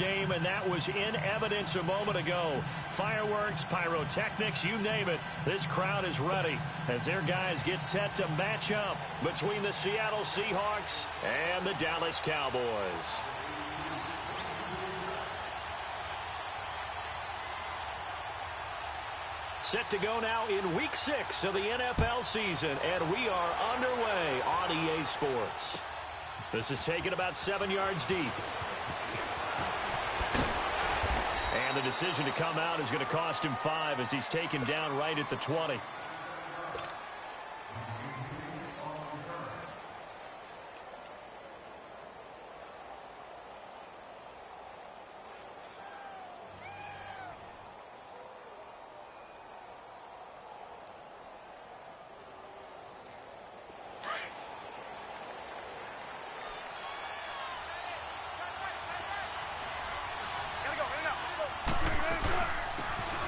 game, and that was in evidence a moment ago. Fireworks, pyrotechnics, you name it. This crowd is ready as their guys get set to match up between the Seattle Seahawks and the Dallas Cowboys. Set to go now in Week 6 of the NFL season, and we are underway on EA Sports. This is taken about 7 yards deep. And the decision to come out is going to cost him 5 as he's taken down right at the 20.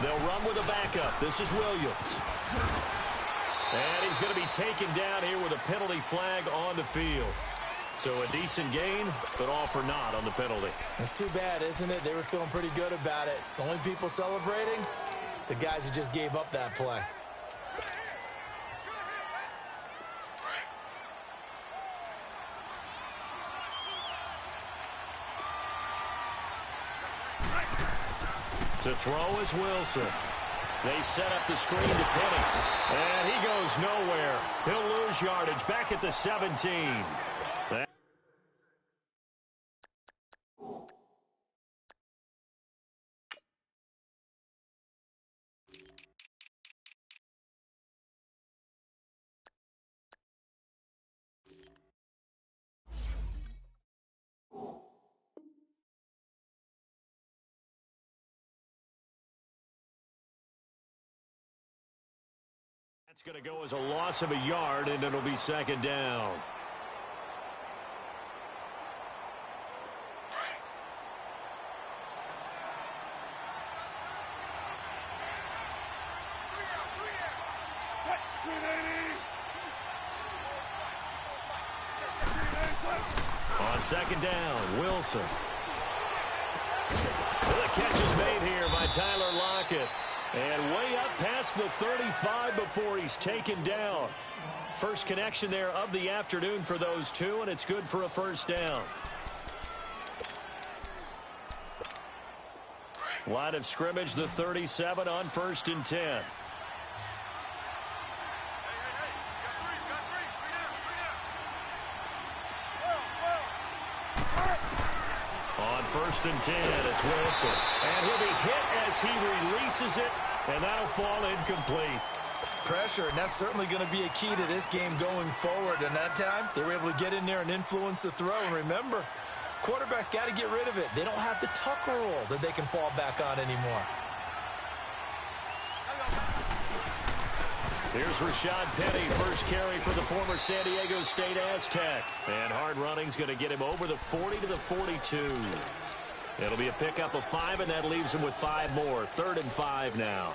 They'll run with a backup. This is Williams. And he's going to be taken down here with a penalty flag on the field. So a decent gain, but all for naught on the penalty. That's too bad, isn't it? They were feeling pretty good about it. The only people celebrating, the guys who just gave up that play. To throw is Wilson. They set up the screen to Penny. And he goes nowhere. He'll lose yardage back at the 17. That's going to go as a loss of a yard, and it'll be second down. On second down, Wilson. The catch is made here by Tyler Lockett. And way up past the 35 before he's taken down. First connection there of the afternoon for those two, and it's good for a first down. Line of scrimmage, the 37 on 1st and 10. On 1st and 10, it's Wilson. And he'll be hit as he releases it, and that'll fall incomplete. Pressure, and that's certainly going to be a key to this game going forward. And that time, they were able to get in there and influence the throw. And remember, quarterbacks got to get rid of it. They don't have the tuck rule that they can fall back on anymore. Here's Rashad Penny, first carry for the former San Diego State Aztec. And hard running's going to get him over the 40 to the 42. It'll be a pickup of 5, and that leaves him with 5 more. 3rd and 5 now.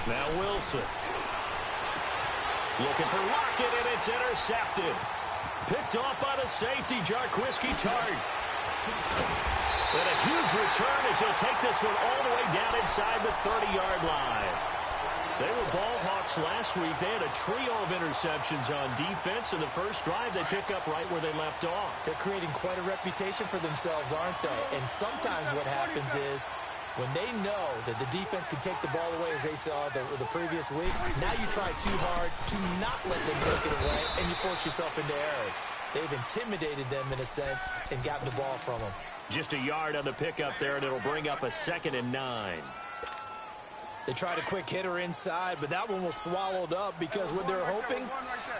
Now Wilson. Looking for Lockett, and it's intercepted. Picked off by the safety, Jarquiski Tart. And a huge return as he'll take this one all the way down inside the 30-yard line. They were ball hawks last week. They had a trio of interceptions on defense. In the first drive, they pick up right where they left off. They're creating quite a reputation for themselves, aren't they? And sometimes what happens is, when they know that the defense can take the ball away, as they saw the previous week, now you try too hard to not let them take it away, and you force yourself into errors. They've intimidated them in a sense and gotten the ball from them. Just a yard on the pickup there, and it'll bring up a 2nd and 9. They tried a quick hitter inside, but that one was swallowed up because what they're hoping,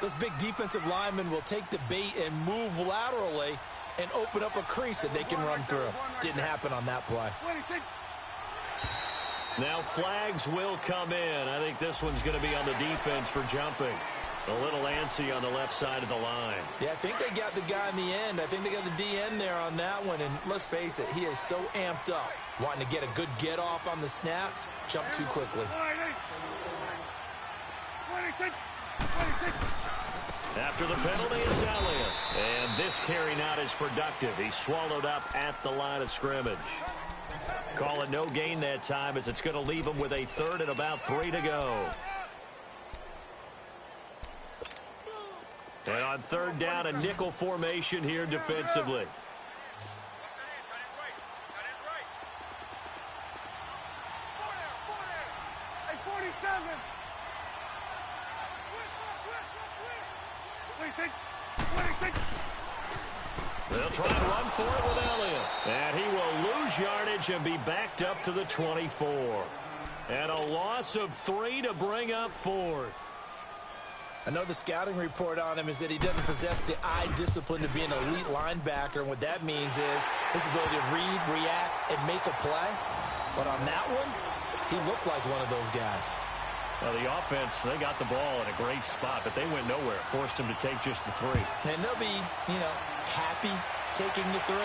those big defensive linemen will take the bait and move laterally and open up a crease that they can run through. Didn't happen on that play. Now flags will come in. I think this one's going to be on the defense for jumping. A little antsy on the left side of the line. Yeah, I think they got the guy in the end. I think they got the DN there on that one. And let's face it, he is so amped up, wanting to get a good get off on the snap, jump too quickly. After the penalty, it's Elliott. And this carry not as productive. He's swallowed up at the line of scrimmage. Call it no gain that time, as it's going to leave him with a third and about 3 to go. And on third down, a nickel formation here defensively. They'll try and run for it with Elliott. And he will lose yardage and be backed up to the 24. And a loss of 3 to bring up fourth. I know the scouting report on him is that he doesn't possess the eye discipline to be an elite linebacker. And what that means is his ability to read, react, and make a play. But on that one, he looked like one of those guys. Well, the offense, they got the ball in a great spot, but they went nowhere. Forced him to take just the 3. And they'll be, happy taking the 3.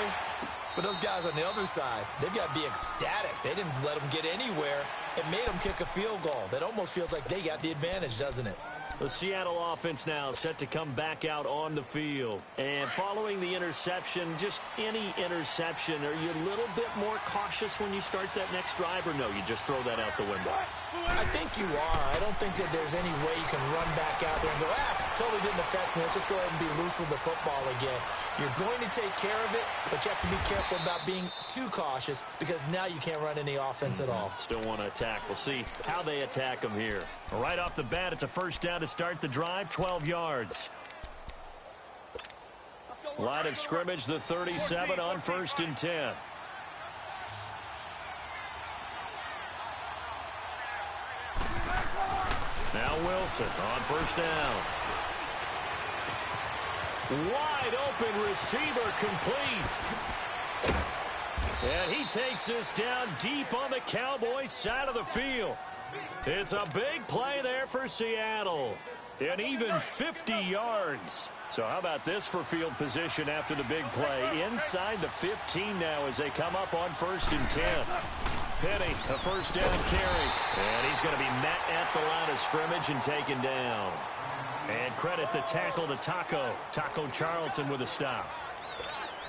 But those guys on the other side, they've got to be ecstatic. They didn't let them get anywhere. It made them kick a field goal. That almost feels like they got the advantage, doesn't it? The Seattle offense now set to come back out on the field. And following the interception, just any interception, are you a little bit more cautious when you start that next drive, or no, you just throw that out the window? I think you are. I don't think that there's any way you can run back out there and go, totally didn't affect me. Let's just go ahead and be loose with the football again. You're going to take care of it, but you have to be careful about being too cautious, because now you can't run any offense at all. Still want to attack. We'll see how they attack them here. Right off the bat, it's a first down to start the drive, 12 yards. Line of scrimmage, the 37 on 1st and 10. Now Wilson on first down. Wide open receiver, complete. And he takes this down deep on the Cowboys side of the field. It's a big play there for Seattle. And even 50 yards. So how about this for field position after the big play? Inside the 15 now as they come up on 1st and 10. Penny, a first down carry. And he's going to be met at the line of scrimmage and taken down. And credit the tackle to Taco Charlton with a stop.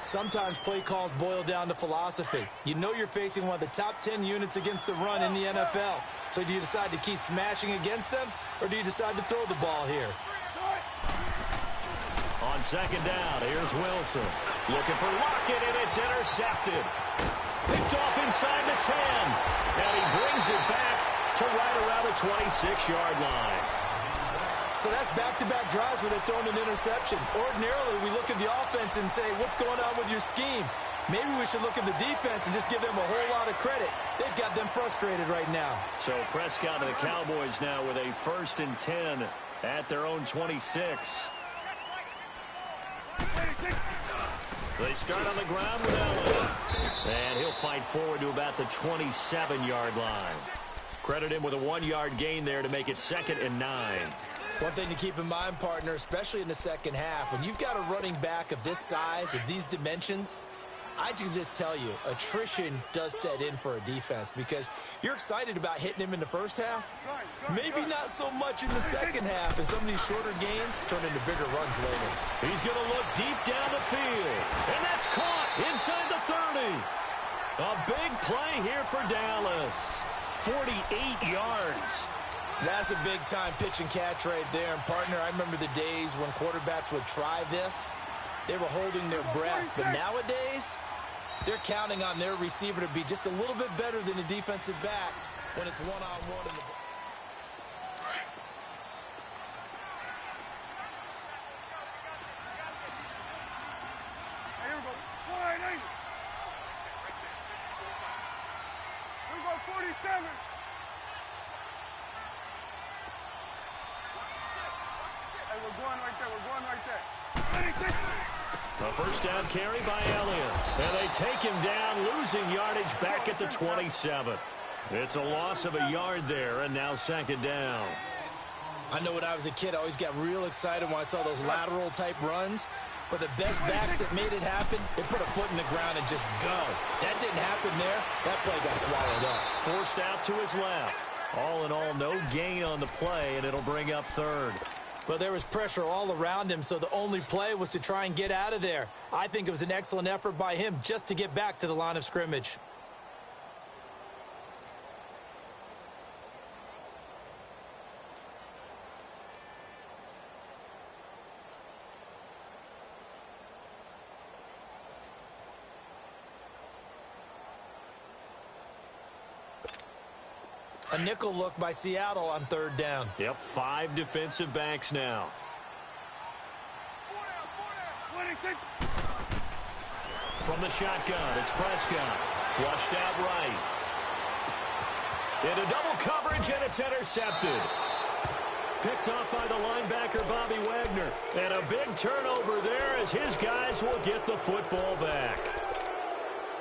Sometimes play calls boil down to philosophy. You know you're facing one of the top 10 units against the run in the NFL. So do you decide to keep smashing against them, or do you decide to throw the ball here? On second down, here's Wilson. Looking for Lockett, and it's intercepted. Picked off inside the 10. And he brings it back to right around the 26-yard line. So that's back-to-back drives where they're throwing an interception. Ordinarily, we look at the offense and say, what's going on with your scheme? Maybe we should look at the defense and just give them a whole lot of credit. They've got them frustrated right now. So Prescott and the Cowboys now with a 1st and 10 at their own 26. They start on the ground with Elliott. And he'll fight forward to about the 27-yard line. Credit him with a 1-yard gain there to make it 2nd and 9. One thing to keep in mind, partner, especially in the second half, when you've got a running back of this size, of these dimensions, I can just tell you, attrition does set in for a defense, because you're excited about hitting him in the first half. Maybe not so much in the second half, and some of these shorter gains turn into bigger runs later. He's going to look deep down the field, and that's caught inside the 30. A big play here for Dallas. 48 yards. That's a big-time pitch and catch right there. And, partner, I remember the days when quarterbacks would try this. They were holding their breath. But nowadays, they're counting on their receiver to be just a little bit better than the defensive back when it's one-on-one in the ball. Here we go. 47. Hey, we're going right there. We're going right there. A first down carry by Elliott. And they take him down, losing yardage back at the 27. It's a loss of a yard there, and now 2nd down. I know when I was a kid, I always got real excited when I saw those lateral-type runs. But the best backs that made it happen, they put a foot in the ground and just go. That didn't happen there. That play got swallowed up. Forced out to his left. All in all, no gain on the play, and it'll bring up third. But there was pressure all around him, so the only play was to try and get out of there. I think it was an excellent effort by him just to get back to the line of scrimmage. A nickel look by Seattle on third down. Yep, 5 defensive backs now. From the shotgun, it's Prescott. Flushed out right. Into double coverage, and it's intercepted. Picked off by the linebacker, Bobby Wagner. And a big turnover there as his guys will get the football back.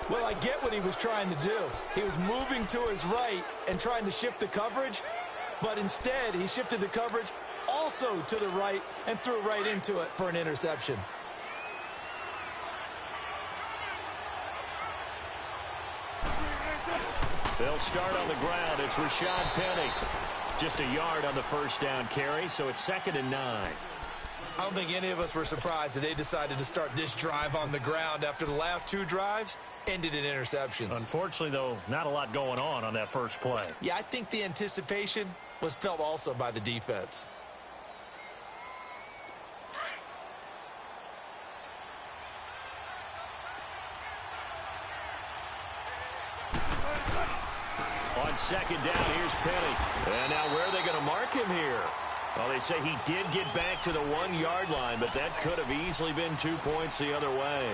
Well, I get what he was trying to do. He was moving to his right and trying to shift the coverage, but instead he shifted the coverage also to the right and threw right into it for an interception. They'll start on the ground. It's Rashad Penny. Just a yard on the first down carry, so it's 2nd and 9. I don't think any of us were surprised that they decided to start this drive on the ground after the last 2 drives ended in interceptions. Unfortunately, though, not a lot going on that first play. Yeah, I think the anticipation was felt also by the defense. On 2nd down, here's Penny. And now where are they going to mark him here? Well, they say he did get back to the 1-yard line, but that could have easily been 2 points the other way.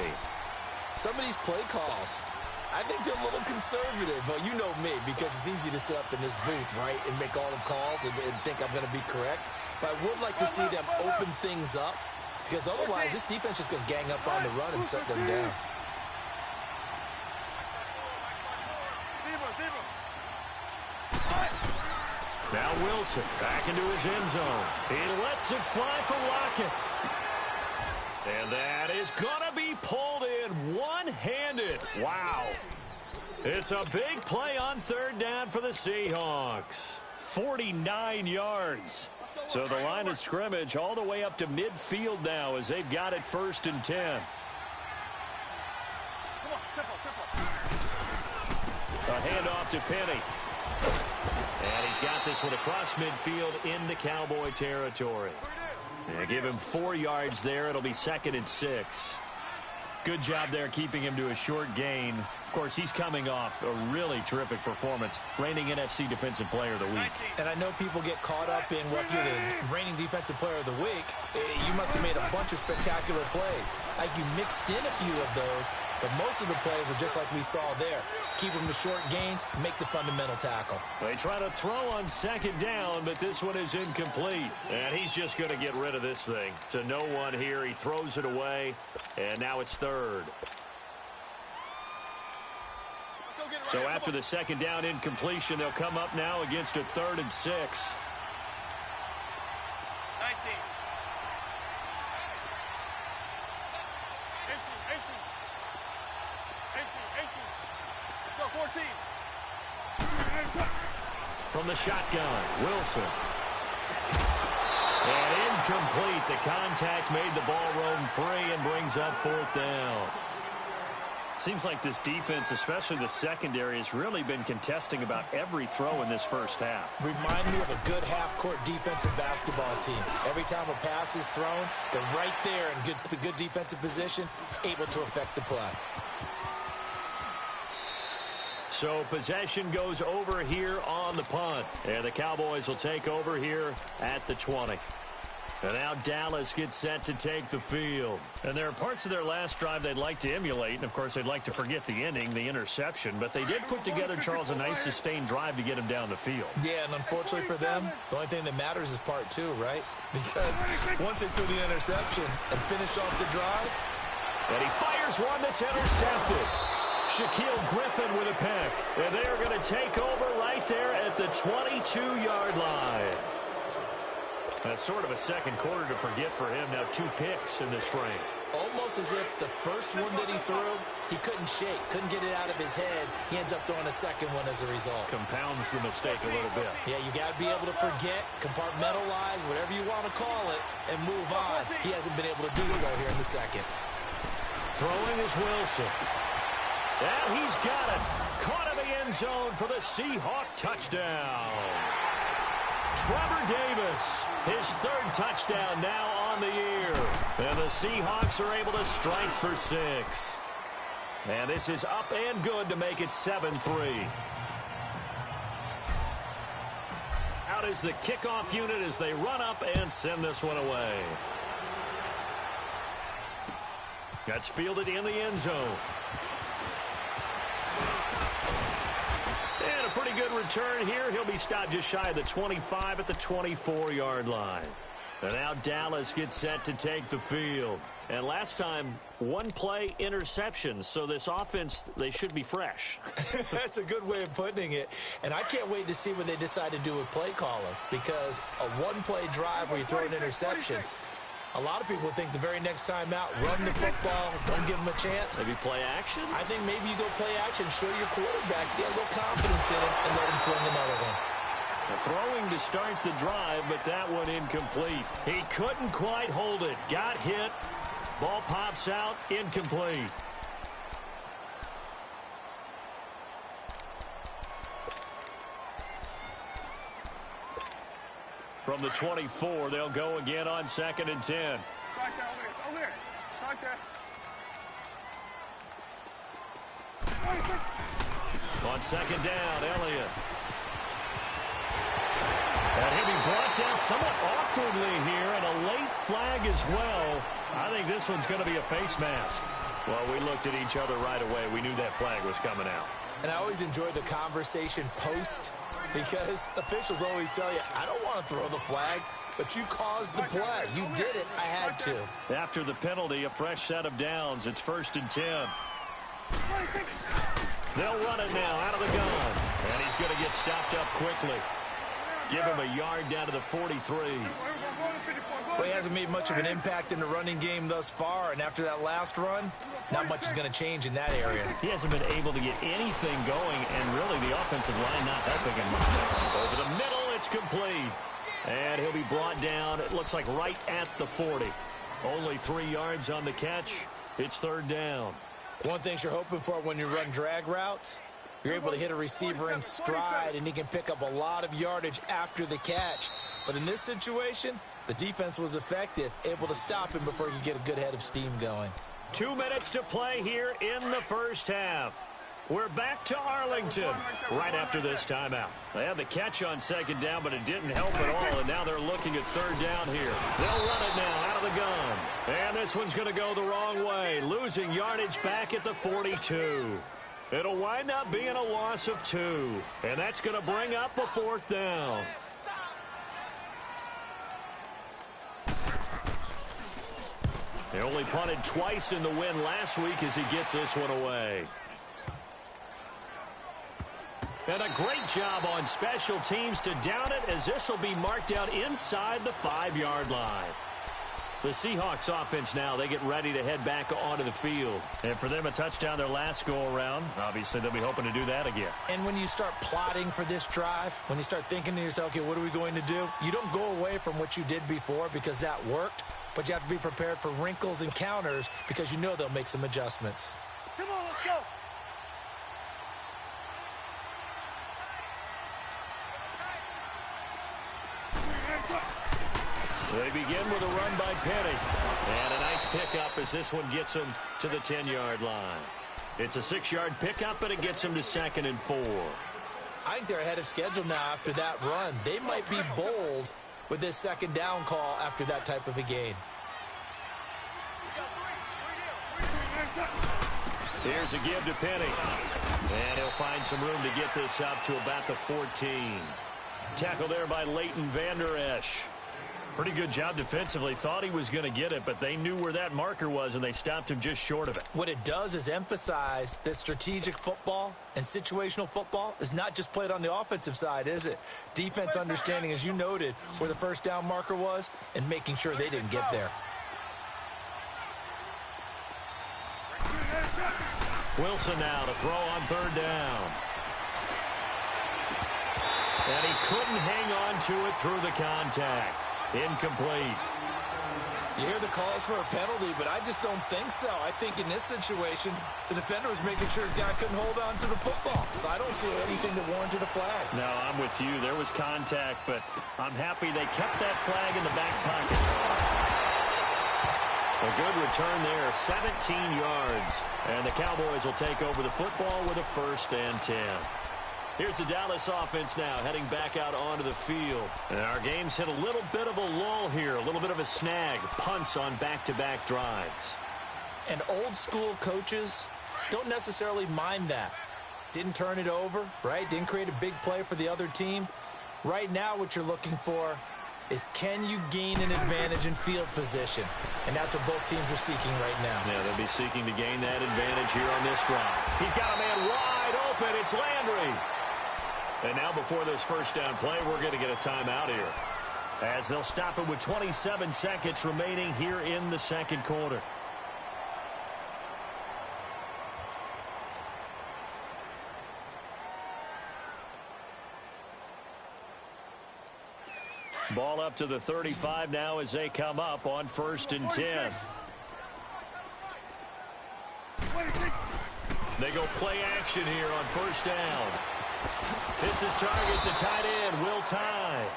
Some of these play calls, I think they're a little conservative, but you know me, because it's easy to sit up in this booth, right, and make all the calls and think I'm going to be correct. But I would like to see them open things up, because otherwise this defense is going to gang up on the run and shut them down. Now Wilson back into his end zone. He lets it fly for Lockett. And that is going to be pulled in one-handed. Wow. It's a big play on 3rd down for the Seahawks. 49 yards. So the line of scrimmage all the way up to midfield now as they've got it 1st and 10. A handoff to Penny. And he's got this one across midfield into Cowboy territory. And give him 4 yards there. It'll be 2nd and 6. Good job there keeping him to a short gain. Of course, he's coming off a really terrific performance, reigning NFC Defensive Player of the Week. And I know people get caught up in, well, if you're the reigning Defensive Player of the Week, you must have made a bunch of spectacular plays. Like you mixed in a few of those, but most of the plays are just like we saw there. Keep them to short gains, make the fundamental tackle. They try to throw on 2nd down, but this one is incomplete. And he's just going to get rid of this thing. To no one here. He throws it away, and now it's 3rd. So after the 2nd down incompletion, they'll come up now against a 3rd and 6. 19. 14. From the shotgun, Wilson. And incomplete. The contact made the ball roam free and brings up 4th down. Seems like this defense, especially the secondary, has really been contesting about every throw in this first half. Remind me of a good half-court defensive basketball team. Every time a pass is thrown, they're right there in good defensive position, able to affect the play. So possession goes over here on the punt. And the Cowboys will take over here at the 20. And now Dallas gets set to take the field. And there are parts of their last drive they'd like to emulate. And, of course, they'd like to forget the ending, the interception. But they did put together, Charles, a nice sustained drive to get him down the field. Yeah, and unfortunately for them, the only thing that matters is part 2, right? Because once they threw the interception and finished off the drive. And he fires one that's intercepted. Shaquille Griffin with a pick. And they are going to take over right there at the 22-yard line. That's sort of a second quarter to forget for him. Now 2 picks in this frame. Almost as if the first one that he threw, he couldn't shake, couldn't get it out of his head. He ends up throwing a second one as a result. Compounds the mistake a little bit. Yeah, you got to be able to forget, compartmentalize, whatever you want to call it, and move on. He hasn't been able to do so here in the second. Throwing is Wilson. And he's got it. Caught in the end zone for the Seahawk touchdown. Trevor Davis, his 3rd touchdown now on the year. And the Seahawks are able to strike for 6. And this is up and good to make it 7-3. Out is the kickoff unit as they run up and send this one away. That's fielded in the end zone. And a pretty good return here. He'll be stopped just shy of the 25 at the 24-yard line. And now Dallas gets set to take the field. And last time, 1-play interceptions. So this offense, they should be fresh. That's a good way of putting it. And I can't wait to see what they decide to do with play calling. Because a 1-play drive where you throw an interception, a lot of people think the very next time out, run the football, don't give them a chance. Maybe play action? I think maybe you go play action, show your quarterback, get a little confidence in it, and let him fling another one. Throwing to start the drive, but that one incomplete. He couldn't quite hold it. Got hit. Ball pops out. Incomplete. From the 24, they'll go again on 2nd and 10. Strike that over there. Strike that. On 2nd down, Elliott. And he'll be brought down somewhat awkwardly here, and a late flag as well. I think this one's going to be a face mask. Well, we looked at each other right away. We knew that flag was coming out. And I always enjoy the conversation post, because officials always tell you, I don't want to throw the flag, but you caused the play. You did it. I had to. After the penalty, a fresh set of downs. It's 1st and 10. They'll run it now out of the gun. And he's going to get stopped up quickly. Give him a yard down to the 43. Well, he hasn't made much of an impact in the running game thus far, and after that last run, not much is going to change in that area. He hasn't been able to get anything going, and really the offensive line not helping him much. Over the middle, it's complete. And he'll be brought down, it looks like right at the 40. Only 3 yards on the catch. It's 3rd down. One thing you're hoping for when you run drag routes, you're able to hit a receiver in stride, and he can pick up a lot of yardage after the catch. But in this situation, the defense was effective, able to stop him before he could get a good head of steam going. 2 minutes to play here in the first half. We're back to Arlington right after this timeout. They had the catch on 2nd down, but it didn't help at all, and now they're looking at 3rd down here. They'll run it now out of the gun. And this one's going to go the wrong way, losing yardage back at the 42. It'll wind up being a loss of 2, and that's going to bring up a 4th down. They only punted twice in the win last week as he gets this one away. And a great job on special teams to down it, as this will be marked out inside the 5-yard line. The Seahawks offense now, they get ready to head back onto the field. And for them, a touchdown their last go-around. Obviously, they'll be hoping to do that again. And when you start plotting for this drive, when you start thinking to yourself, okay, what are we going to do? You don't go away from what you did before because that worked, but you have to be prepared for wrinkles and counters because you know they'll make some adjustments. Come on, let's go. They begin with a run by Petty. And a nice pickup as this one gets him to the 10-yard line. It's a 6-yard pickup, and it gets him to 2nd and 4. I think they're ahead of schedule now after that run. They might be bold with this 2nd down call after that type of a gain. Here's a give to Penny. And he'll find some room to get this up to about the 14. Tackle there by Leighton Vander Esch. Pretty good job defensively. Thought he was going to get it, but they knew where that marker was, and they stopped him just short of it. What it does is emphasize that strategic football and situational football is not just played on the offensive side, is it? Defense understanding, as you noted, where the first down marker was and making sure they didn't get there. Wilson now to throw on third down. And he couldn't hang on to it through the contact. Incomplete. You hear the calls for a penalty, but I just don't think so. I think in this situation, the defender was making sure his guy couldn't hold on to the football. So I don't see anything that warranted a flag. No, I'm with you. There was contact, but I'm happy they kept that flag in the back pocket. A good return there, 17 yards. And the Cowboys will take over the football with a 1st and 10. Here's the Dallas offense now heading back out onto the field. And our game's hit a little bit of a lull here, a little bit of a snag. Punts on back-to-back drives. And old-school coaches don't necessarily mind that. Didn't turn it over, right? Didn't create a big play for the other team. Right now what you're looking for is can you gain an advantage in field position? And that's what both teams are seeking right now. Yeah, they'll be seeking to gain that advantage here on this drive. He's got a man wide open. It's Landry. And now before this first down play, we're going to get a timeout here, as they'll stop it with 27 seconds remaining here in the second quarter. Ball up to the 35 now as they come up on 1st and 10. They go play action here on 1st down. Hits his target, the tight end, Will Tye.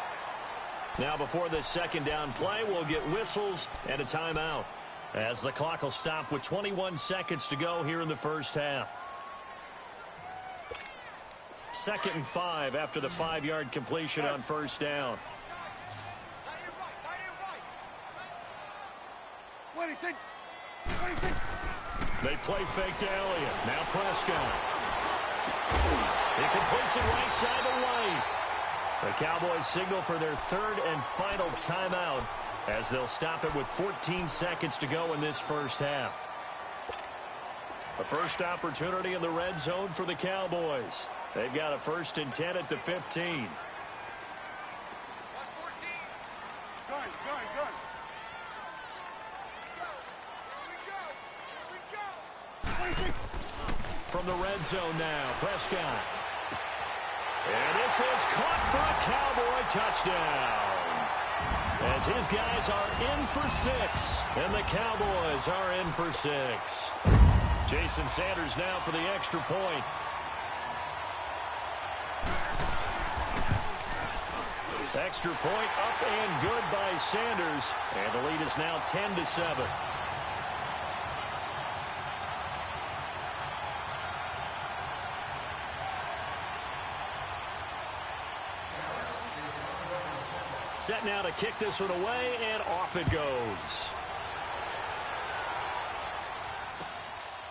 Now before this second down play, we'll get whistles and a timeout, as the clock will stop with 21 seconds to go here in the first half. 2nd and 5 after the 5-yard completion on 1st down. They play fake to Elliott. Now Prescott. He completes it right side to White. The Cowboys signal for their 3rd and final timeout, as they'll stop it with 14 seconds to go in this first half. A first opportunity in the red zone for the Cowboys. They've got a 1st and 10 at the 15. From the red zone now, Prescott. And this is caught for a Cowboy touchdown, as his guys are in for 6, and the Cowboys are in for 6. Jason Sanders now for the extra point. Extra point up and good by Sanders, and the lead is now 10-7. Set now to kick this one away, and off it goes.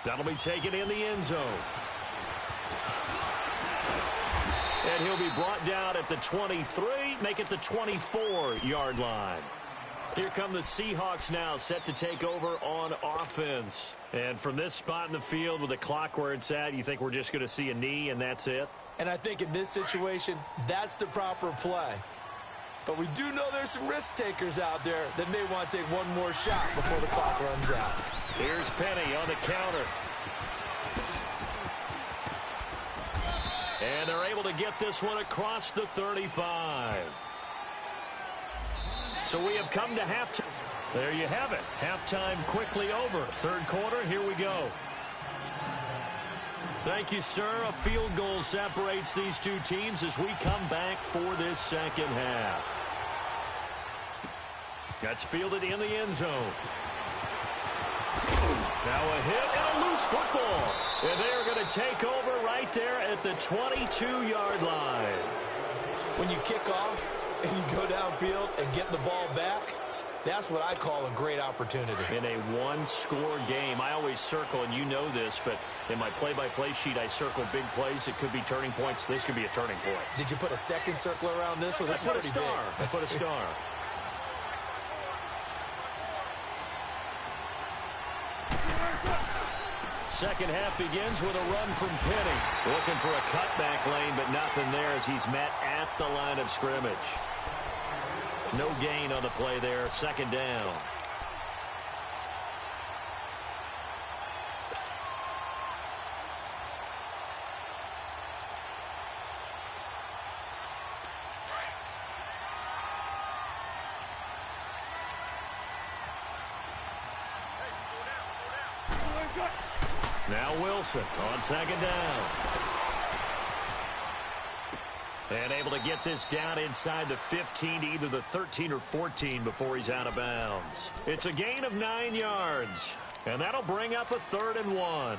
That'll be taken in the end zone. And he'll be brought down at the 23, make it the 24-yard line. Here come the Seahawks now, set to take over on offense. And from this spot in the field with the clock where it's at, you think we're just going to see a knee and that's it? And I think in this situation, that's the proper play. But we do know there's some risk takers out there that may want to take one more shot before the clock runs out. Here's Penny on the counter. And they're able to get this one across the 35. So we have come to halftime. There you have it. Halftime quickly over. Third quarter, here we go. Thank you, sir. A field goal separates these two teams as we come back for this second half. That's fielded in the end zone. Now a hit and a loose football. And they're going to take over right there at the 22-yard line. When you kick off and you go downfield and get the ball back, that's what I call a great opportunity. In a one-score game, I always circle, and you know this, but in my play-by-play sheet, I circle big plays. It could be turning points. This could be a turning point. Did you put a second circle around this one? This I put a star. I put a star. second half begins with a run from Penny. Looking for a cutback lane, but nothing there as he's met at the line of scrimmage. No gain on the play there. Second down. Now Wilson on second down. And able to get this down inside the 15 to either the 13 or 14 before he's out of bounds. It's a gain of 9 yards. And that'll bring up a 3rd and 1.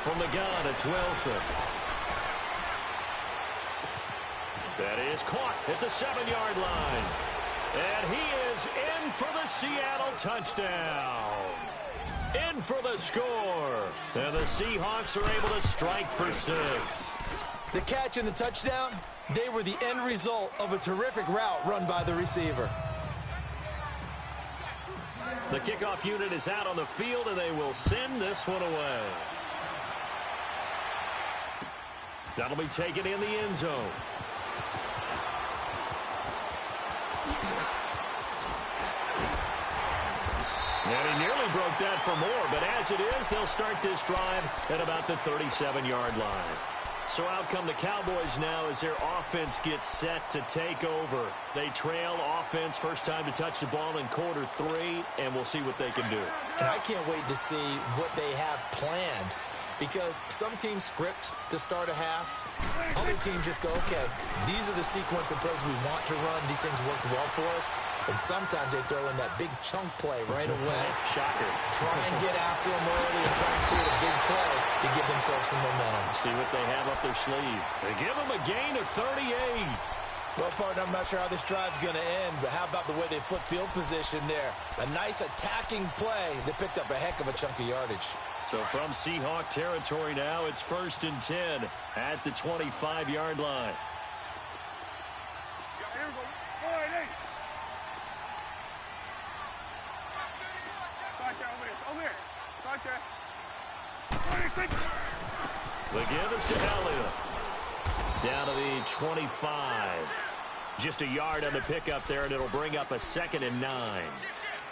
From the gun, it's Wilson. That is caught at the 7-yard line. And he is in for the Seattle touchdown. In for the score. And the Seahawks are able to strike for 6. The catch and the touchdown, they were the end result of a terrific route run by the receiver. The kickoff unit is out on the field, and they will send this one away. That'll be taken in the end zone. And he nearly broke that for more, but as it is, they'll start this drive at about the 37-yard line. So out come the Cowboys now as their offense gets set to take over. They trail offense, first time to touch the ball in quarter 3, and we'll see what they can do. And I can't wait to see what they have planned, because some teams script to start a half. Other teams just go, okay, these are the sequence of plays we want to run. These things worked well for us. And sometimes they throw in that big chunk play right away. Shocker. Try and get after them early and try and create a big play to give themselves some momentum. See what they have up their sleeve. They give them a gain of 38. Well, partner, I'm not sure how this drive's going to end, but how about the way they flip field position there? A nice attacking play that picked up a heck of a chunk of yardage. So from Seahawk territory now, it's 1st and 10 at the 25-yard line. Here we go. All right, hey. Start there, over here. Start there. The give is to Elliott. Down to the 25. Just a yard on the pickup there, and it'll bring up a 2nd and 9.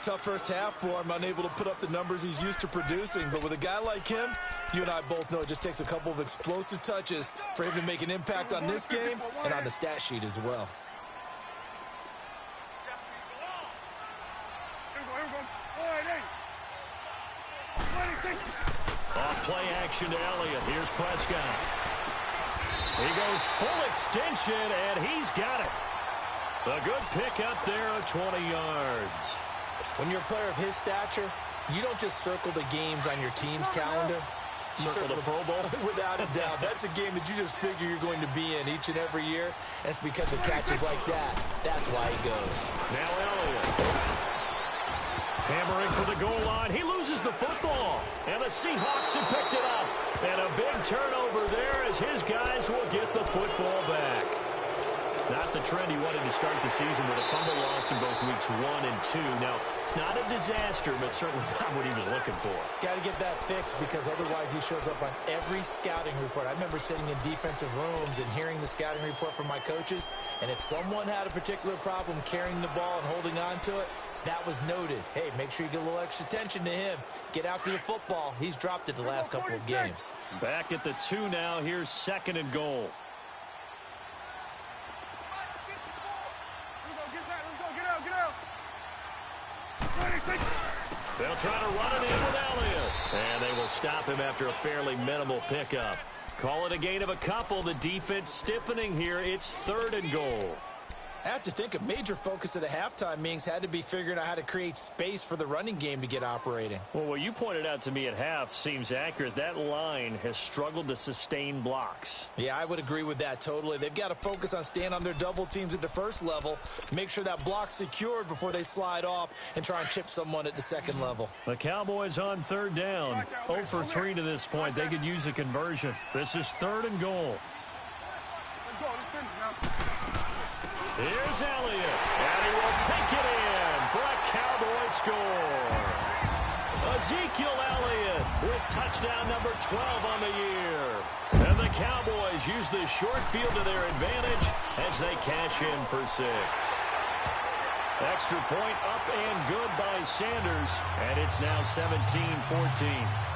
Tough first half for him, unable to put up the numbers he's used to producing. But with a guy like him, you and I both know it just takes a couple of explosive touches for him to make an impact on this game and on the stat sheet as well. Off play action to Elliott. Here's Prescott. He goes full extension, and he's got it. A good pickup there of 20 yards. When you're a player of his stature, you don't just circle the games on your team's calendar. You Circle the Pro Bowl? Without a doubt. That's a game that you just figure you're going to be in each and every year. And it's because of catches like that. That's why he goes. Now Elliott. Hammering for the goal line. He loses the football. And the Seahawks have picked it up. And a big turnover there as his guys will get the football back. Not the trend he wanted to start the season with a fumble lost in both weeks 1 and 2. Now, it's not a disaster, but certainly not what he was looking for. Got to get that fixed because otherwise he shows up on every scouting report. I remember sitting in defensive rooms and hearing the scouting report from my coaches, and if someone had a particular problem carrying the ball and holding on to it, that was noted. Hey, make sure you get a little extra attention to him. Get after the football. He's dropped it the last couple of games. Back at the 2 now. Here's 2nd and goal. They'll try to run it in with Elliott. And they will stop him after a fairly minimal pickup. Call it a gain of a couple. The defense stiffening here. It's 3rd and goal. I have to think a major focus of the halftime meetings had to be figuring out how to create space for the running game to get operating. Well, what you pointed out to me at half seems accurate. That line has struggled to sustain blocks. Yeah, I would agree with that totally. They've got to focus on staying on their double teams at the first level, make sure that block's secured before they slide off and try and chip someone at the second level. The Cowboys on third down. 0 for 3 to this point. They could use a conversion. This is 3rd and goal. Let's go. Let's finish now. Here's Elliott, and he will take it in for a Cowboy score. Ezekiel Elliott with touchdown number 12 on the year. And the Cowboys use the short field to their advantage as they cash in for 6. Extra point up and good by Sanders, and it's now 17-14.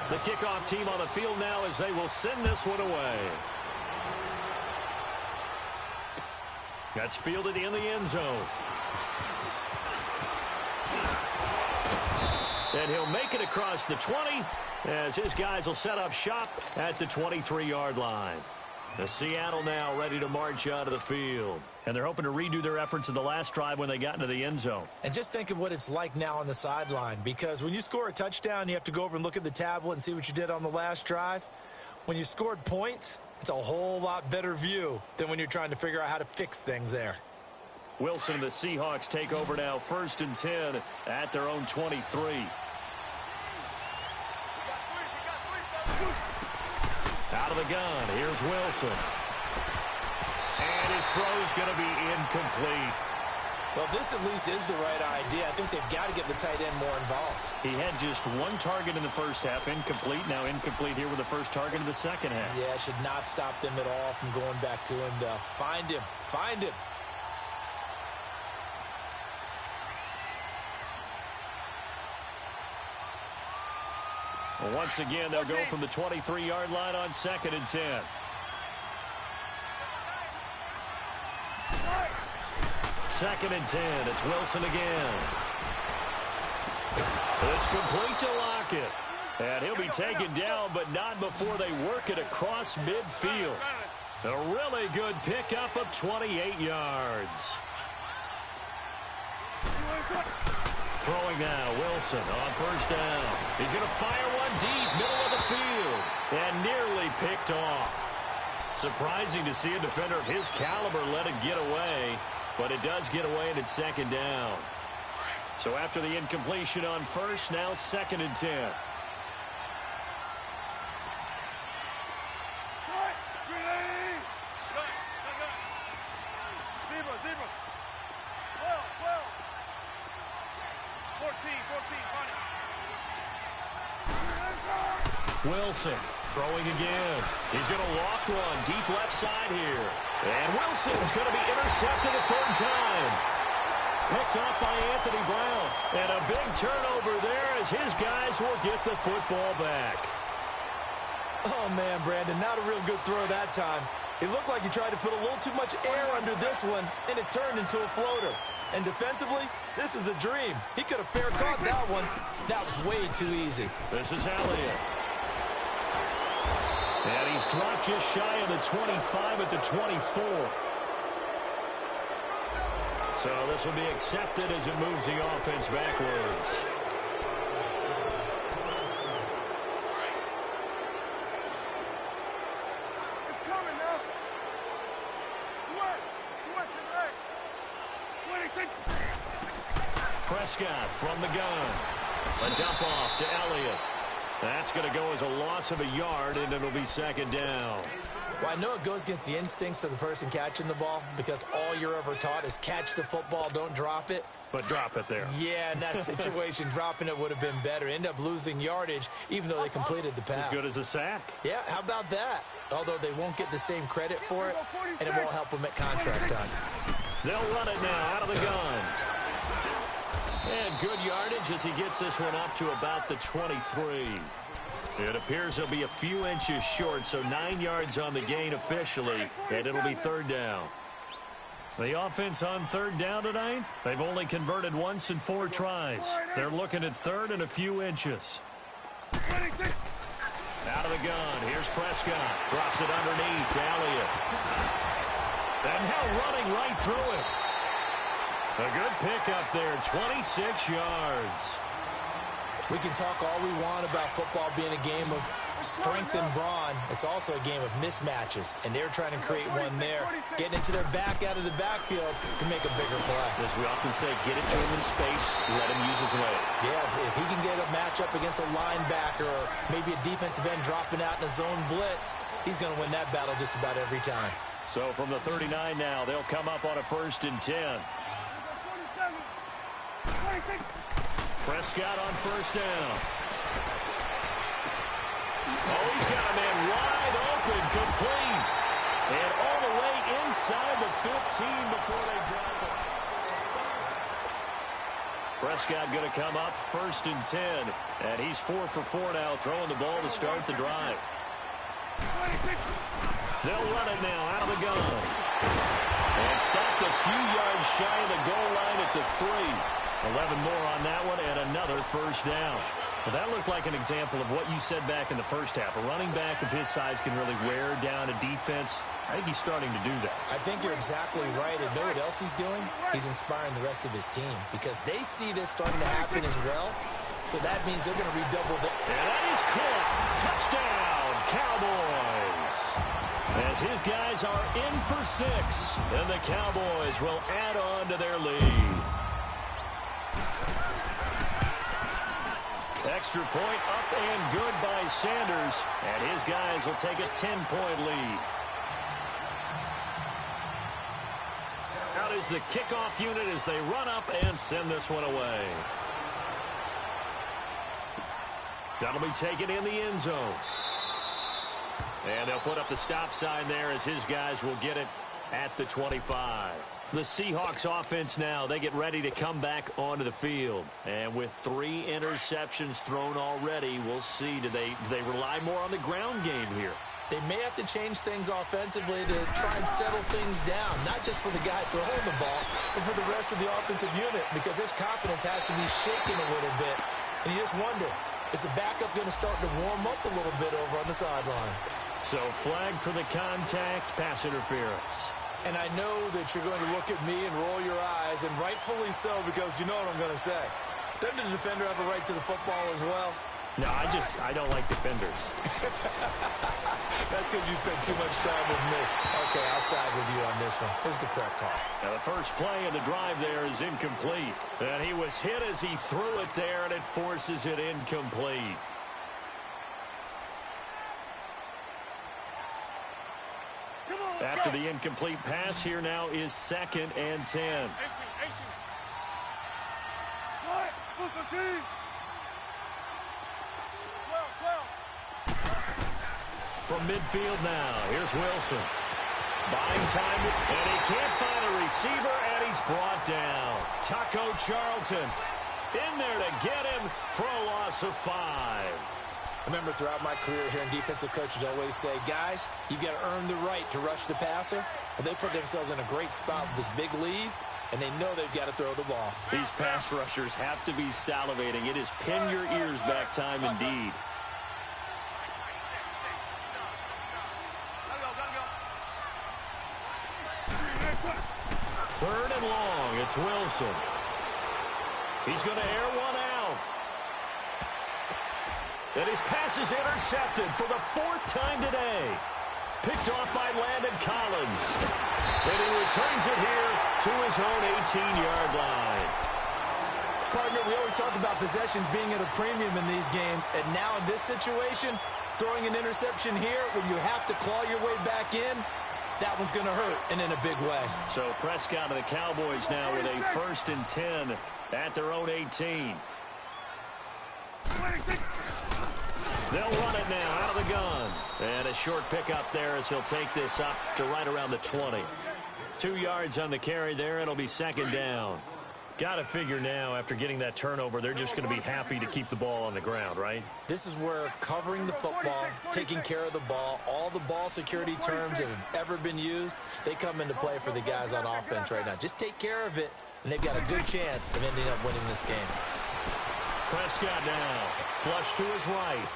The kickoff team on the field now as they will send this one away. That's fielded in the end zone. And he'll make it across the 20 as his guys will set up shop at the 23-yard line. The Seattle now ready to march out of the field. And they're hoping to redo their efforts in the last drive when they got into the end zone. And just think of what it's like now on the sideline, because when you score a touchdown, you have to go over and look at the tablet and see what you did on the last drive. When you scored points, it's a whole lot better view than when you're trying to figure out how to fix things there. Wilson and the Seahawks take over now, 1st and 10 at their own 23. Out of the gun, here's Wilson. And his throw's going to be incomplete. Well, this at least is the right idea. I think they've got to get the tight end more involved. He had just 1 target in the first half, incomplete. Now incomplete here with the first target in the second half. Yeah, should not stop them at all from going back to him to find him. Find him. Well, once again, they'll go from the 23-yard line on 2nd and 10. Second and 10. It's Wilson again. It's complete to Lockett. And he'll be taken down, but not before they work it across midfield. A really good pickup of 28 yards. Throwing now, Wilson on 1st down. He's going to fire one deep, middle of the field, and nearly picked off. Surprising to see a defender of his caliber let it get away, but it does get away and it's 2nd down. So after the incompletion on 1st, now 2nd and 10. Wilson throwing again. He's going to loft one deep left side here. And Wilson's going to be intercepted a 3rd time. Picked off by Anthony Brown. And a big turnover there as his guys will get the football back. Oh, man, Brandon, not a real good throw that time. It looked like he tried to put a little too much air under this one, and it turned into a floater. And defensively, this is a dream. He could have fair caught that one. That was way too easy. This is Elliott. And he's dropped just shy of the 25 at the 24. So this will be accepted as it moves the offense backwards. It's coming now. Sweat to the right. 26. Prescott from the gun. A dump off to Elliott. That's going to go as a loss of a yard, and it'll be 2nd down. Well, I know it goes against the instincts of the person catching the ball because all you're ever taught is catch the football, don't drop it. But drop it there. Yeah, in that situation, dropping it would have been better. End up losing yardage, even though they completed the pass. As good as a sack. Yeah, how about that? Although they won't get the same credit for it, and it won't help them at contract time. They'll run it now out of the gun. And good yardage as he gets this one up to about the 23. It appears he'll be a few inches short, so 9 yards on the gain officially, and it'll be 3rd down. The offense on 3rd down tonight, they've only converted once in 4 tries. They're looking at 3rd and a few inches. Out of the gun. Here's Prescott. Drops it underneath to Elliott. And now running right through it. A good pickup there, 26 yards. We can talk all we want about football being a game of strength and brawn. It's also a game of mismatches, and they're trying to create one there, getting into their back out of the backfield to make a bigger play. As we often say, get it to him in space, let him use his leg. Yeah, if he can get a matchup against a linebacker or maybe a defensive end dropping out in a zone blitz, he's going to win that battle just about every time. So from the 39 now, they'll come up on a 1st and 10. Prescott on 1st down. Oh, he's got a man wide open, complete. And all the way inside the 15 before they drop it. Prescott going to come up 1st and 10. And he's 4 for 4 now, throwing the ball to start the drive. They'll run it now out of the gun. And stopped a few yards shy of the goal line at the 3. 11 more on that one, and another 1st down. Well, that looked like an example of what you said back in the first half. A running back of his size can really wear down a defense. I think he's starting to do that. I think you're exactly right. And know what else he's doing? He's inspiring the rest of his team because they see this starting to happen as well. So that means they're going to redouble the... And that is caught. Touchdown, Cowboys. As his guys are in for 6, and the Cowboys will add on to their lead. Extra point up and good by Sanders, and his guys will take a 10-point lead. Out is the kickoff unit as they run up and send this one away. That'll be taken in the end zone. And they'll put up the stop sign there as his guys will get it at the 25. The Seahawks offense now, they get ready to come back onto the field. And with 3 interceptions thrown already, we'll see. Do they rely more on the ground game here? They may have to change things offensively to try and settle things down, not just for the guy throwing the ball, but for the rest of the offensive unit, because his confidence has to be shaken a little bit. And you just wonder, is the backup going to start to warm up a little bit over on the sideline? So flag for the contact, pass interference. And I know that you're going to look at me and roll your eyes, and rightfully so, because you know what I'm going to say. Doesn't the defender have a right to the football as well? No, I don't like defenders. That's because you spend too much time with me. Okay, I'll side with you on this one. Here's the correct call. Now the first play of the drive there is incomplete. And he was hit as he threw it there, and it forces it incomplete. After the incomplete pass, here now is 2nd and 10. From midfield now, here's Wilson. Buying time, and he can't find a receiver, and he's brought down. Taco Charlton in there to get him for a loss of 5. I remember throughout my career hearing defensive coaches always say, guys, you've got to earn the right to rush the passer. Well, they put themselves in a great spot with this big lead, and they know they've got to throw the ball. These pass rushers have to be salivating. It is pin your ears back time indeed. Third and long, it's Wilson. He's going to air one out. And his pass is intercepted for the 4th time today. Picked off by Landon Collins. And he returns it here to his own 18-yard line. Partner, we always talk about possessions being at a premium in these games. And now in this situation, throwing an interception here when you have to claw your way back in, that one's going to hurt, and in a big way. So Prescott and the Cowboys now with a 1st and 10 at their own 18. They'll run it now out of the gun. And a short pickup there as he'll take this up to right around the 20. 2 yards on the carry there. It'll be 2nd down. Got to figure now, after getting that turnover, they're just going to be happy to keep the ball on the ground, right? This is where covering the football, taking care of the ball, all the ball security terms that have ever been used, they come into play for the guys on offense right now. Just take care of it, and they've got a good chance of ending up winning this game. Prescott now, flush to his right.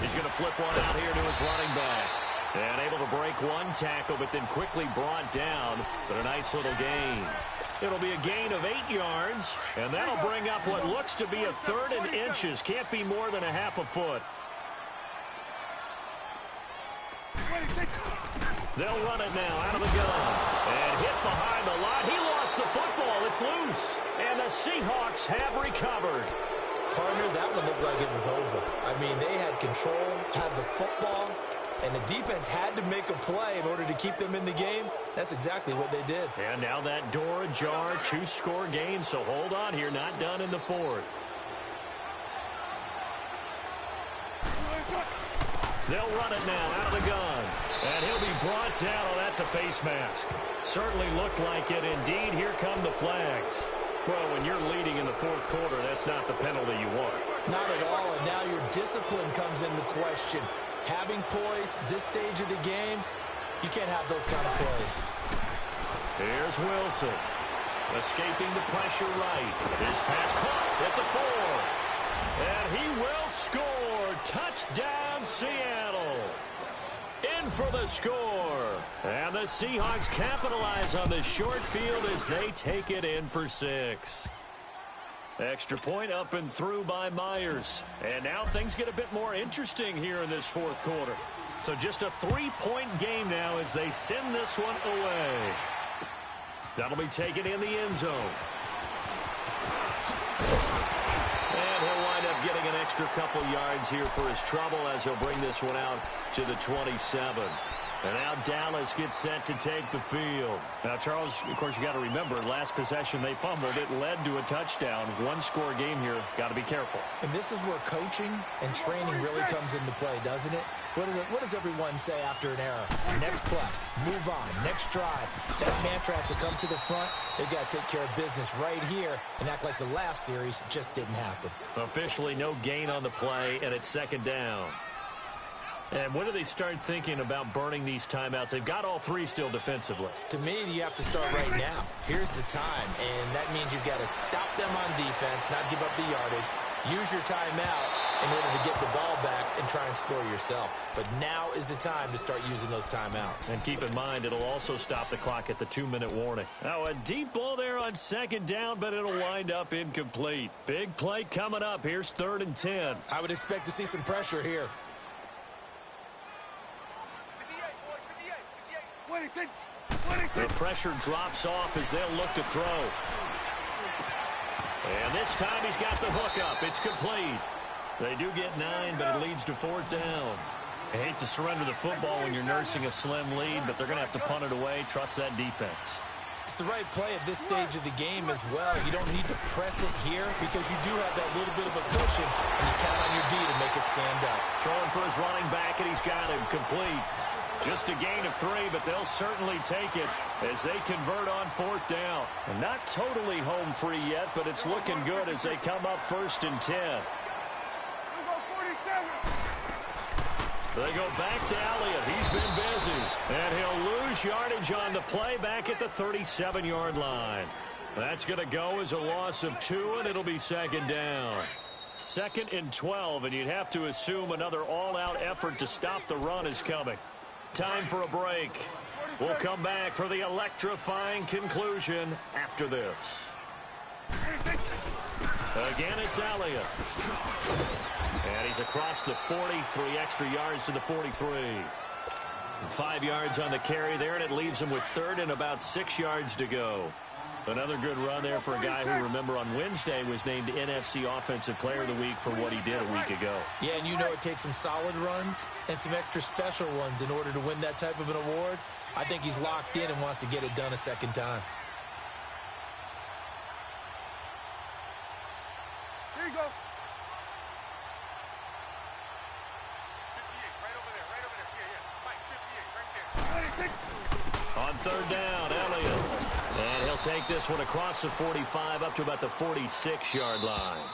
He's going to flip one out here to his running back. And able to break one tackle, but then quickly brought down. But a nice little gain. It'll be a gain of 8 yards, and that'll bring up what looks to be a 3rd and inches. Can't be more than a half a foot. They'll run it now out of the gun. And hit behind the line. He lost the football. It's loose. And the Seahawks have recovered. Partner, that one looked like it was over. I mean, they had control, had the football, and the defense had to make a play in order to keep them in the game. That's exactly what they did. And now that door ajar, 2-score game, so hold on here, not done in the 4th. They'll run it now out of the gun. And he'll be brought down. Oh, that's a face mask. Certainly looked like it. Indeed, here come the flags. Well, when you're leading in the 4th quarter, that's not the penalty you want. Not at all, and now your discipline comes into question. Having poise this stage of the game, you can't have those kind of plays. Here's Wilson. Escaping the pressure right. His pass caught at the 4. And he will score. Touchdown, Seattle. In for the score. And the Seahawks capitalize on the short field as they take it in for 6. Extra point up and through by Myers. And now things get a bit more interesting here in this 4th quarter. So just a 3-point game now as they send this one away. That'll be taken in the end zone. And he'll wind up getting an extra couple yards here for his trouble as he'll bring this one out to the 27. And now Dallas gets set to take the field. Now, Charles, of course, you got to remember, last possession they fumbled. It led to a touchdown. 1-score game here. Got to be careful. And this is where coaching and training really comes into play, doesn't it? What does everyone say after an error? Next play, move on, next drive. That mantra has to come to the front. They've got to take care of business right here and act like the last series just didn't happen. Officially no gain on the play, and it's 2nd down. And when do they start thinking about burning these timeouts? They've got all 3 still defensively. To me, you have to start right now. Here's the time, and that means you've got to stop them on defense, not give up the yardage, use your timeouts in order to get the ball back and try and score yourself. But now is the time to start using those timeouts. And keep in mind, it'll also stop the clock at the 2-minute warning. Now, a deep ball there on 2nd down, but it'll wind up incomplete. Big play coming up. Here's 3rd and 10. I would expect to see some pressure here. The pressure drops off as they'll look to throw. And this time he's got the hook up. It's complete. They do get 9, but it leads to 4th down. I hate to surrender the football when you're nursing a slim lead, but they're going to have to punt it away. Trust that defense. It's the right play at this stage of the game as well. You don't need to press it here because you do have that little bit of a cushion, and you count on your D to make it stand up. Throwing for his running back, and he's got him complete. Just a gain of 3, but they'll certainly take it as they convert on 4th down. And not totally home free yet, but it's looking good as they come up 1st and 10. They go back to Elliott. He's been busy. And he'll lose yardage on the play back at the 37-yard line. That's going to go as a loss of 2, and it'll be 2nd down. 2nd and 12, and you'd have to assume another all-out effort to stop the run is coming. Time for a break. We'll come back for the electrifying conclusion after this. Again, it's Elliott. And he's across the 40, 3 extra yards to the 43. 5 yards on the carry there, and it leaves him with 3rd and about 6 yards to go. Another good run there for a guy who, remember, on Wednesday was named NFC Offensive Player of the Week for what he did a week ago. Yeah, and you know it takes some solid runs and some extra special ones in order to win that type of an award. I think he's locked in and wants to get it done a 2nd time. Here you go. On 3rd down, Elliott. And he'll take this one across the 45 up to about the 46-yard line.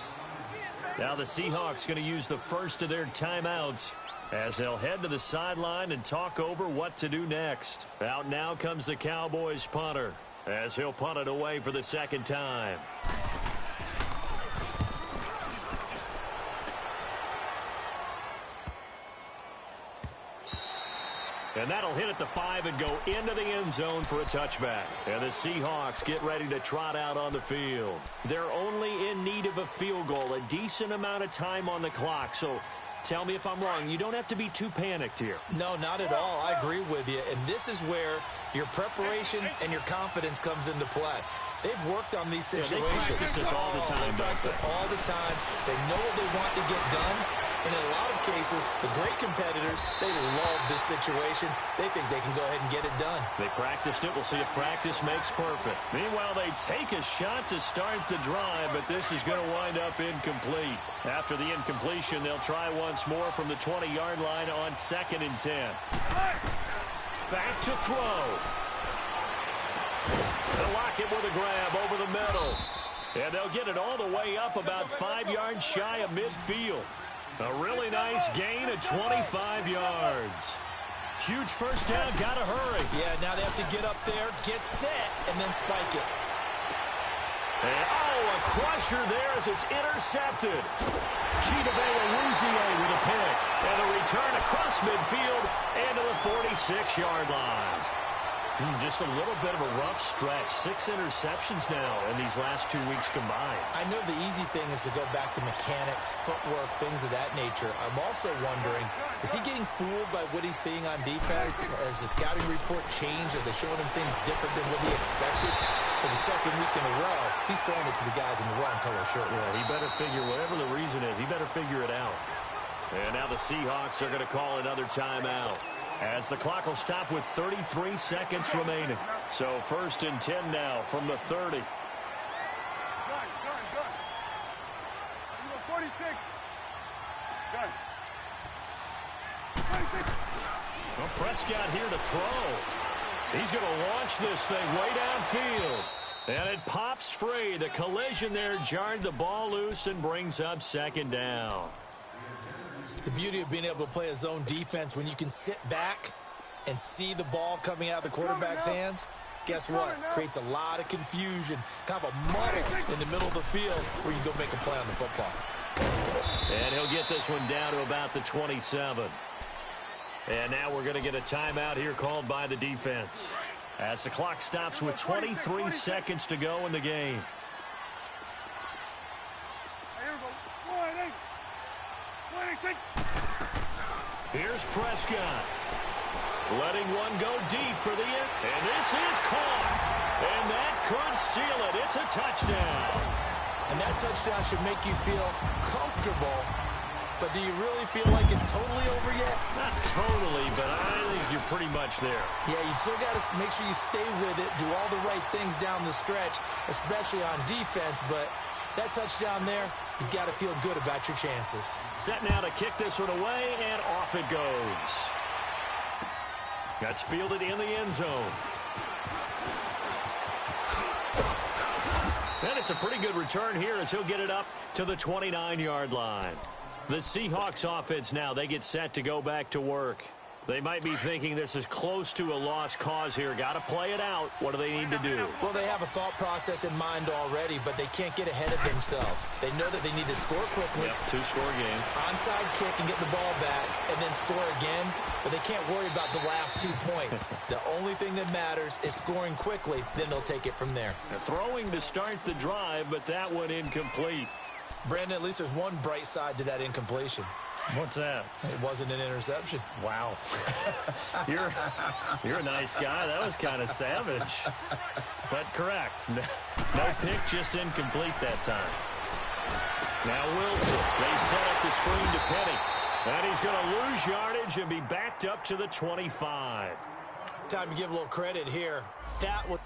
Now the Seahawks going to use the first of their timeouts as they'll head to the sideline and talk over what to do next. Out now comes the Cowboys punter as he'll punt it away for the 2nd time. And that'll hit at the 5 and go into the end zone for a touchback. And the Seahawks get ready to trot out on the field. They're only in need of a field goal, a decent amount of time on the clock. So tell me if I'm wrong. You don't have to be too panicked here. No, not at all. I agree with you. And this is where your preparation and your confidence comes into play. They've worked on these situations. They practice this all the time, They practice it all the time. They know what they want to get done. And in a lot of cases, the great competitors, they love this situation. They think they can go ahead and get it done. They practiced it. We'll see if practice makes perfect. Meanwhile, they take a shot to start the drive, but this is going to wind up incomplete. After the incompletion, they'll try once more from the 20-yard line on 2nd and 10. Back to throw. They'll lock it with a grab over the middle. And they'll get it all the way up about 5 yards shy of midfield. A really nice gain of 25 yards. Huge first down, gotta hurry. Yeah, now they have to get up there, get set, and then spike it. And, a crusher there as it's intercepted. Chidobe with a pick. And a return across midfield and to the 46-yard line. Just a little bit of a rough stretch. 6 interceptions now in these last 2 weeks combined. I know the easy thing is to go back to mechanics, footwork, things of that nature. I'm also wondering, is he getting fooled by what he's seeing on defense? Has the scouting report changed? Are they showing him things different than what he expected? For the 2nd week in a row, he's throwing it to the guys in the wrong color shirts. Yeah, he better figure, whatever the reason is, he better figure it out. And now the Seahawks are going to call another timeout, as the clock will stop with 33 seconds remaining. So 1st and 10 now from the 30. Gun. 46. Gun. 46. Well, Prescott here to throw. He's going to launch this thing way downfield. And it pops free. The collision there jarred the ball loose and brings up 2nd down. The beauty of being able to play a zone defense when you can sit back and see the ball coming out of the quarterback's hands, guess what? Creates a lot of confusion, kind of a muddle in the middle of the field where you can go make a play on the football. And he'll get this one down to about the 27. And now we're going to get a timeout here called by the defense, as the clock stops with 23 seconds to go in the game. Here's Prescott, letting one go deep for the end. And this is caught. And that could seal it. It's a touchdown. And that touchdown should make you feel comfortable. But do you really feel like it's totally over yet? Not totally, but I think you're pretty much there. Yeah, you still got to make sure you stay with it, do all the right things down the stretch, especially on defense. But that touchdown there, you've got to feel good about your chances. Set now to kick this one away, and off it goes. That's fielded in the end zone. And it's a pretty good return here as he'll get it up to the 29-yard line. The Seahawks offense now, they get set to go back to work. They might be thinking this is close to a lost cause here. Got to play it out. What do they need to do? Well, they have a thought process in mind already, but they can't get ahead of themselves. They know that they need to score quickly. Yep, 2-score game. Onside kick and get the ball back and then score again, but they can't worry about the last 2 points. The only thing that matters is scoring quickly, then they'll take it from there. They're throwing to start the drive, but that one incomplete. Brandon, at least there's one bright side to that incompletion. What's that? It wasn't an interception. Wow. You're a nice guy. That was kind of savage. But correct. No pick, just incomplete that time. Now Wilson. They set up the screen to Penny. And he's going to lose yardage and be backed up to the 25. Time to give a little credit here. That was...